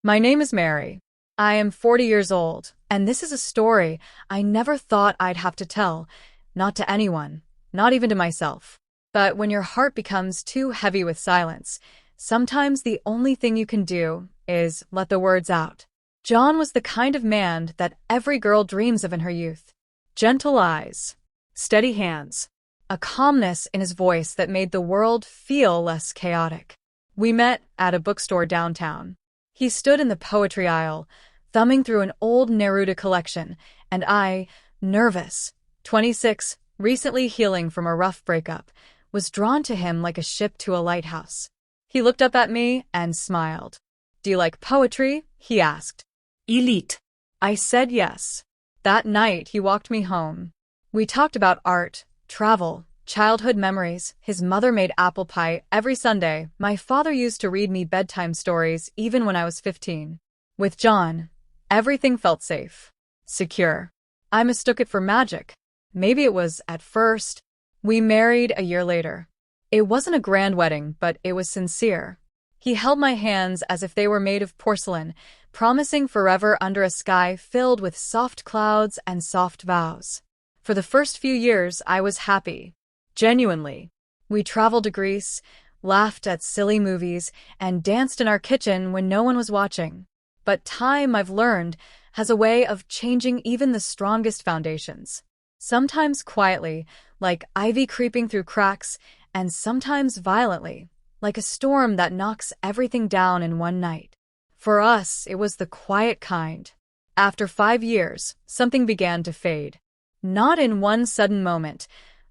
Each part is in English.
My name is Mary. I am 40 years old, and this is a story I never thought I'd have to tell, not to anyone, not even to myself. But when your heart becomes too heavy with silence, sometimes the only thing you can do is let the words out. John was the kind of man that every girl dreams of in her youth. Gentle eyes, steady hands, a calmness in his voice that made the world feel less chaotic. We met at a bookstore downtown. He stood in the poetry aisle, thumbing through an old Neruda collection, and I, nervous, 26, recently healing from a rough breakup, was drawn to him like a ship to a lighthouse. He looked up at me and smiled. "Do you like poetry?" he asked. Elite. I said yes. That night, he walked me home. We talked about art, travel, childhood memories. His mother made apple pie every Sunday. My father used to read me bedtime stories even when I was 15. With John, everything felt safe, secure. I mistook it for magic. Maybe it was at first. We married a year later. It wasn't a grand wedding, but it was sincere. He held my hands as if they were made of porcelain, promising forever under a sky filled with soft clouds and soft vows. For the first few years, I was happy. Genuinely. We traveled to Greece, laughed at silly movies, and danced in our kitchen when no one was watching. But time, I've learned, has a way of changing even the strongest foundations. Sometimes quietly, like ivy creeping through cracks, and sometimes violently, like a storm that knocks everything down in one night. For us, it was the quiet kind. After 5 years, something began to fade. Not in one sudden moment,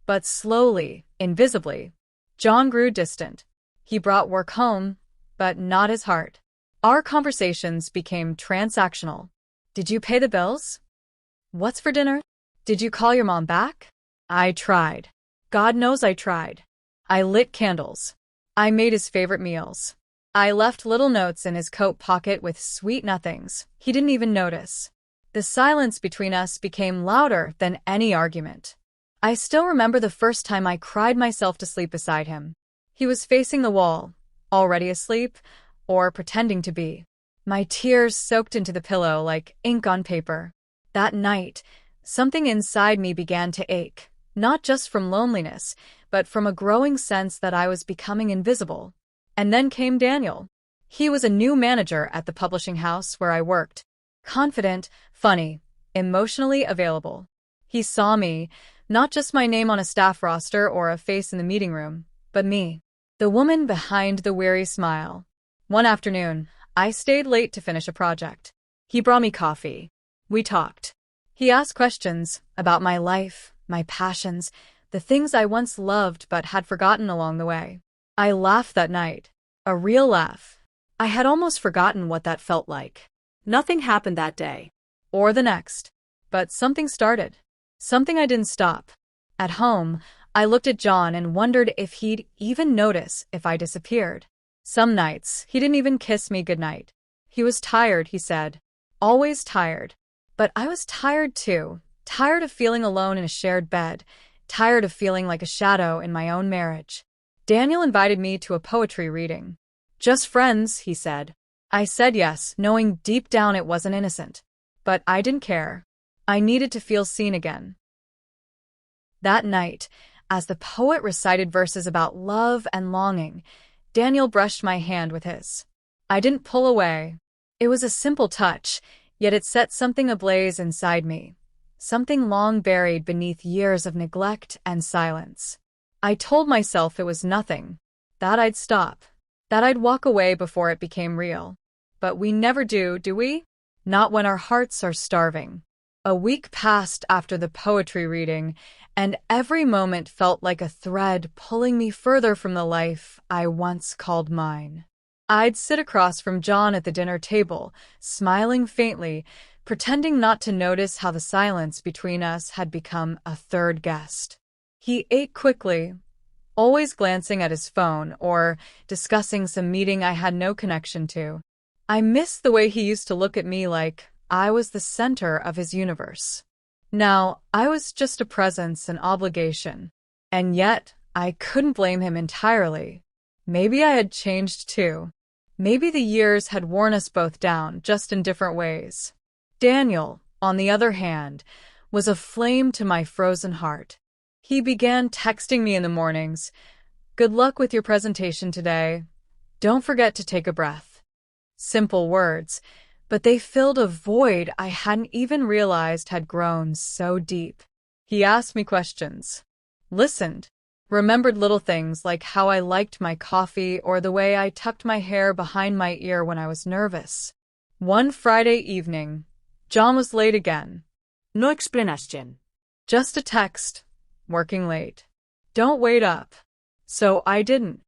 but slowly, invisibly. John grew distant. He brought work home, but not his heart. Our conversations became transactional. Did you pay the bills? What's for dinner? Did you call your mom back? I tried. God knows I tried. I lit candles. I made his favorite meals. I left little notes in his coat pocket with sweet nothings. He didn't even notice. The silence between us became louder than any argument. I still remember the first time I cried myself to sleep beside him. He was facing the wall, already asleep, or pretending to be. My tears soaked into the pillow like ink on paper. That night, something inside me began to ache, not just from loneliness, but from a growing sense that I was becoming invisible. And then came Daniel. He was a new manager at the publishing house where I worked. Confident, funny, emotionally available. He saw me, not just my name on a staff roster or a face in the meeting room, but me, the woman behind the weary smile. One afternoon, I stayed late to finish a project. He brought me coffee. We talked. He asked questions about my life, my passions, the things I once loved but had forgotten along the way. I laughed that night. A real laugh. I had almost forgotten what that felt like. Nothing happened that day. Or the next. But something started. Something I didn't stop. At home, I looked at John and wondered if he'd even notice if I disappeared. Some nights, he didn't even kiss me goodnight. He was tired, he said. Always tired. But I was tired too. Tired of feeling alone in a shared bed. Tired of feeling like a shadow in my own marriage. Daniel invited me to a poetry reading. Just friends, he said. I said yes, knowing deep down it wasn't innocent. But I didn't care. I needed to feel seen again. That night, as the poet recited verses about love and longing, Daniel brushed my hand with his. I didn't pull away. It was a simple touch, yet it set something ablaze inside me. Something long buried beneath years of neglect and silence. I told myself it was nothing, that I'd stop, that I'd walk away before it became real. But we never do we? Not when our hearts are starving. A week passed after the poetry reading, and every moment felt like a thread pulling me further from the life I once called mine. I'd sit across from John at the dinner table, smiling faintly, pretending not to notice how the silence between us had become a third guest. He ate quickly, always glancing at his phone or discussing some meeting I had no connection to. I missed the way he used to look at me like I was the center of his universe. Now, I was just a presence, an obligation. And yet, I couldn't blame him entirely. Maybe I had changed too. Maybe the years had worn us both down, just in different ways. Daniel, on the other hand, was a flame to my frozen heart. He began texting me in the mornings. "Good luck with your presentation today. Don't forget to take a breath." Simple words, but they filled a void I hadn't even realized had grown so deep. He asked me questions, listened, remembered little things like how I liked my coffee or the way I tucked my hair behind my ear when I was nervous. One Friday evening, John was late again. No explanación. Just a text, working late. Don't wait up. So I didn't.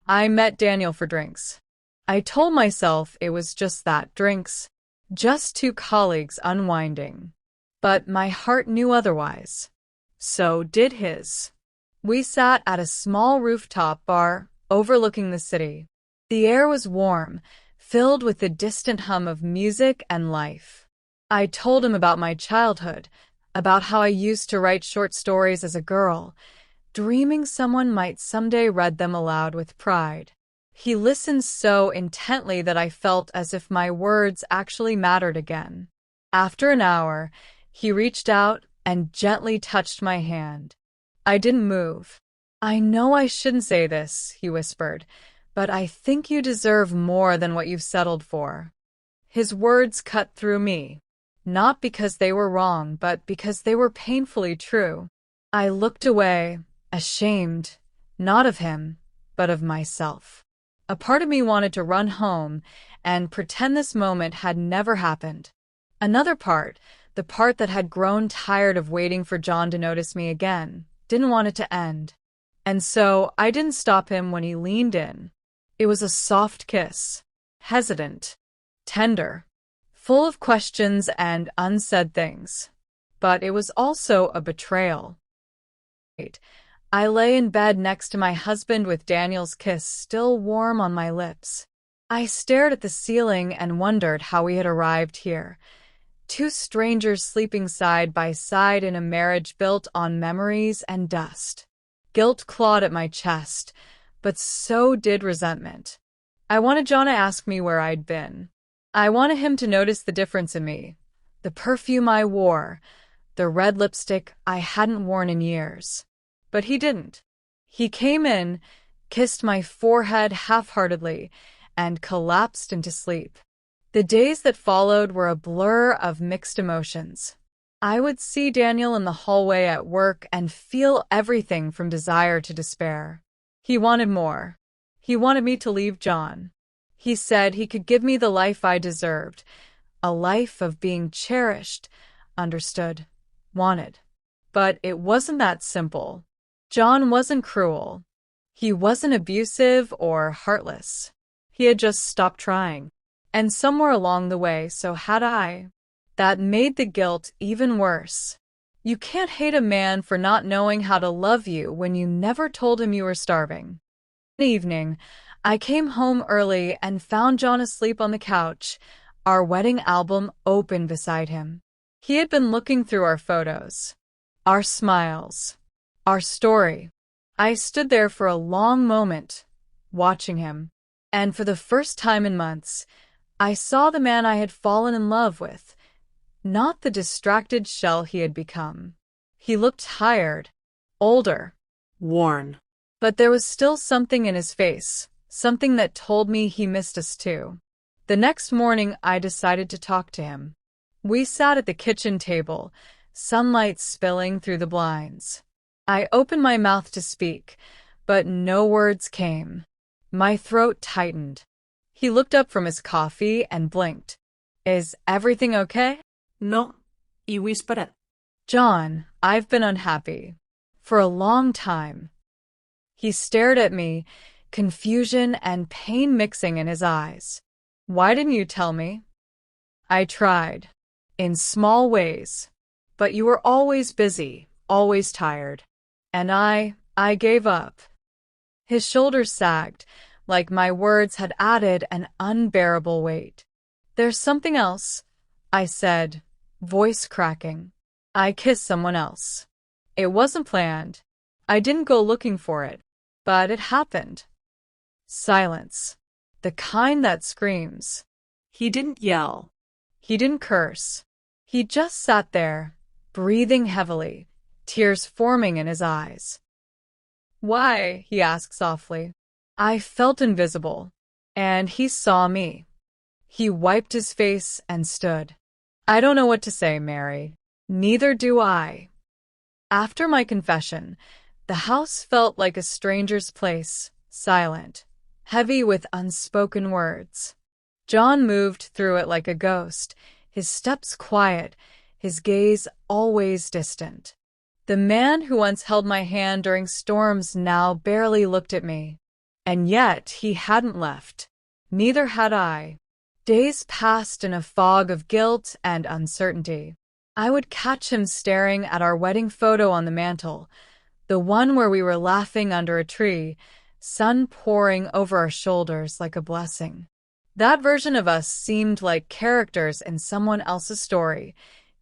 I met Daniel for drinks. I told myself it was just that, drinks. Just two colleagues unwinding. But my heart knew otherwise. So did his. We sat at a small rooftop bar overlooking the city. The air was warm, filled with the distant hum of music and life. I told him about my childhood, about how I used to write short stories as a girl, dreaming someone might someday read them aloud with pride. He listened so intently that I felt as if my words actually mattered again. After an hour, he reached out and gently touched my hand. I didn't move. "I know I shouldn't say this," he whispered, "but I think you deserve more than what you've settled for." His words cut through me, not because they were wrong, but because they were painfully true. I looked away, ashamed, not of him, but of myself. A part of me wanted to run home and pretend this moment had never happened. Another part, the part that had grown tired of waiting for John to notice me again, didn't want it to end. And so I didn't stop him when he leaned in. It was a soft kiss, hesitant, tender, full of questions and unsaid things. But it was also a betrayal. I lay in bed next to my husband with Daniel's kiss still warm on my lips. I stared at the ceiling and wondered how we had arrived here. Two strangers sleeping side by side in a marriage built on memories and dust. Guilt clawed at my chest, but so did resentment. I wanted John to ask me where I'd been. I wanted him to notice the difference in me, the perfume I wore, the red lipstick I hadn't worn in years. But he didn't. He came in, kissed my forehead half-heartedly, and collapsed into sleep. The days that followed were a blur of mixed emotions. I would see Daniel in the hallway at work and feel everything from desire to despair. He wanted more. He wanted me to leave John. He said he could give me the life I deserved, a life of being cherished, understood, wanted. But it wasn't that simple. John wasn't cruel. He wasn't abusive or heartless. He had just stopped trying. And somewhere along the way, so had I. That made the guilt even worse. You can't hate a man for not knowing how to love you when you never told him you were starving. One evening, I came home early and found John asleep on the couch, our wedding album open beside him. He had been looking through our photos, our smiles, our story. I stood there for a long moment, watching him, and for the first time in months, I saw the man I had fallen in love with, not the distracted shell he had become. He looked tired, older, Worn. but there was still something in his face, something that told me he missed us too. The next morning, I decided to talk to him. We sat at the kitchen table, sunlight spilling through the blinds. I opened my mouth to speak, but no words came. My throat tightened. He looked up from his coffee and blinked. "Is everything okay?" No. Y whispered. "John, I've been unhappy. For a long time." He stared at me, confusion and pain mixing in his eyes. "Why didn't you tell me?" "I tried. In small ways. But you were always busy, always tired. And I gave up." His shoulders sagged, like my words had added an unbearable weight. "There's something else," I said, voice cracking. "I kissed someone else. It wasn't planned. I didn't go looking for it, but it happened." Silence. The kind that screams. He didn't yell. He didn't curse. He just sat there, breathing heavily, tears forming in his eyes. Why? He asked softly. I felt invisible, and he saw me. He wiped his face and stood. I don't know what to say, Mary. Neither do I. After my confession, the house felt like a stranger's place, silent, heavy with unspoken words. John moved through it like a ghost, his steps quiet, his gaze always distant. The man who once held my hand during storms now barely looked at me. And yet he hadn't left. Neither had I. Days passed in a fog of guilt and uncertainty. I would catch him staring at our wedding photo on the mantel, the one where we were laughing under a tree, sun pouring over our shoulders like a blessing. That version of us seemed like characters in someone else's story,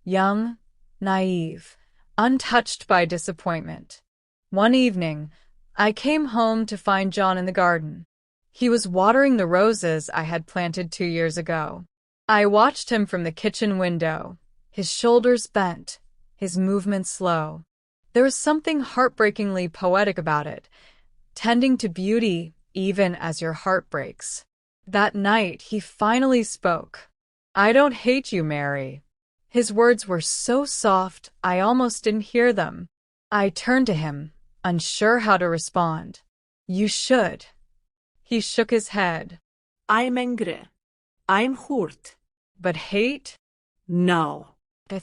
young, naive, untouched by disappointment. One evening, I came home to find John in the garden. He was watering the roses I had planted 2 years ago. I watched him from the kitchen window, his shoulders bent, his movements slow. There was something heartbreakingly poetic about it, tending to beauty even as your heart breaks. That night, he finally spoke. I don't hate you, Mary. His words were so soft, I almost didn't hear them. I turned to him, unsure how to respond. You should. He shook his head. I'm angry. I'm hurt. But hate? No. I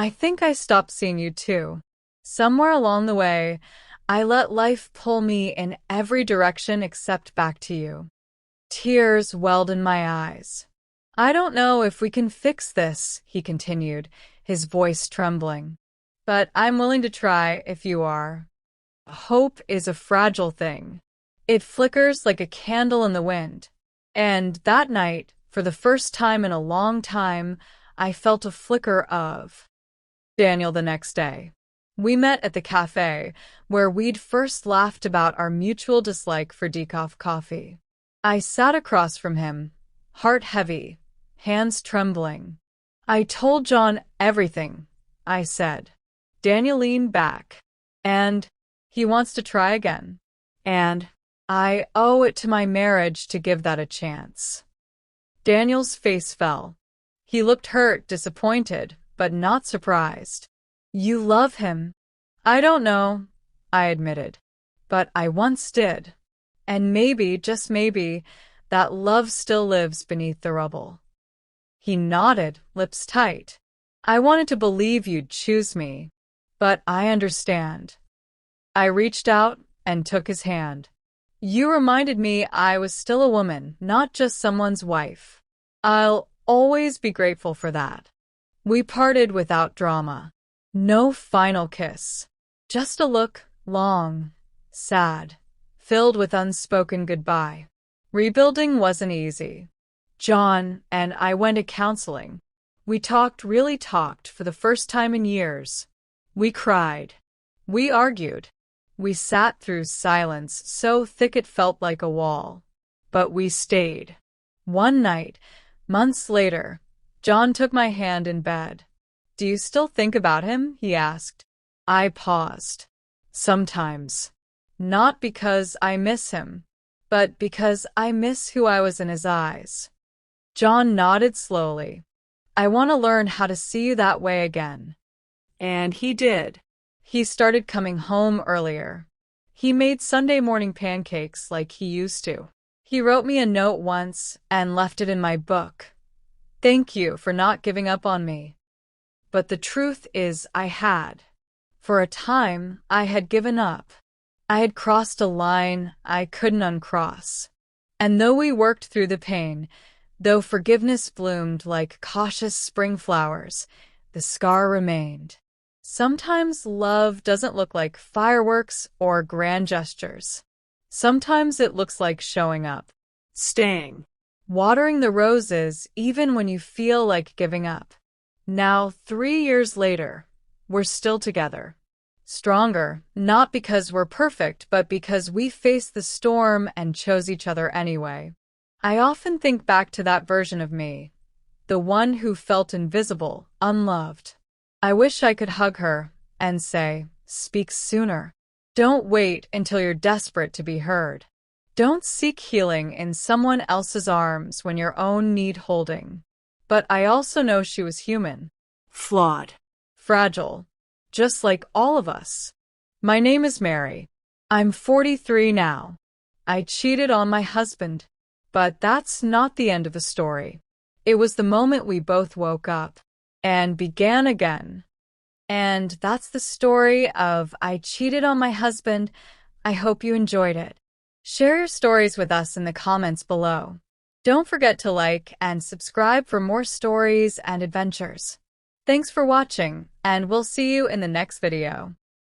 think I stopped seeing you too. Somewhere along the way, I let life pull me in every direction except back to you. Tears welled in my eyes. I don't know if we can fix this, he continued, his voice trembling. But I'm willing to try if you are. Hope is a fragile thing. It flickers like a candle in the wind. And that night, for the first time in a long time, I felt a flicker of Daniel the next day. We met at the cafe, where we'd first laughed about our mutual dislike for decaf coffee. I sat across from him, heart heavy, hands trembling. I told John everything, I said. Daniel leaned back. And he wants to try again. And I owe it to my marriage to give that a chance. Daniel's face fell. He looked hurt, disappointed, but not surprised. You love him. I don't know, I admitted. But I once did. And maybe, just maybe, that love still lives beneath the rubble. He nodded, lips tight. I wanted to believe you'd choose me. But I understand. I reached out and took his hand. You reminded me I was still a woman, not just someone's wife. I'll always be grateful for that. We parted without drama. No final kiss. Just a look, long, sad, filled with unspoken goodbye. Rebuilding wasn't easy. John and I went to counseling. We really talked for the first time in years. We cried. We argued. We sat through silence so thick it felt like a wall. But we stayed. One night, months later, John took my hand in bed. Do you still think about him? He asked. I paused. Sometimes. Not because I miss him, but because I miss who I was in his eyes. John nodded slowly. I want to learn how to see you that way again. And he did. He started coming home earlier. He made Sunday morning pancakes like he used to. He wrote me a note once and left it in my book. Thank you for not giving up on me. But the truth is I had. For a time, I had given up. I had crossed a line I couldn't uncross. And though we worked through the pain, though forgiveness bloomed like cautious spring flowers, the scar remained. Sometimes love doesn't look like fireworks or grand gestures. Sometimes it looks like showing up, Staying. watering the roses even when you feel like giving up. Now, 3 years later, we're still together. Stronger, not because we're perfect, but because we faced the storm and chose each other anyway. I often think back to that version of me, the one who felt invisible, unloved. I wish I could hug her and say, "Speak sooner. Don't wait until you're desperate to be heard. Don't seek healing in someone else's arms when your own need holding." But I also know she was human, Flawed. fragile, just like all of us. My name is Mary. I'm 43 now. I cheated on my husband, but that's not the end of the story. It was the moment we both woke up and began again. And that's the story of I Cheated on My Husband. I hope you enjoyed it. Share your stories with us in the comments below. Don't forget to like and subscribe for more stories and adventures. Thanks for watching, and we'll see you in the next video.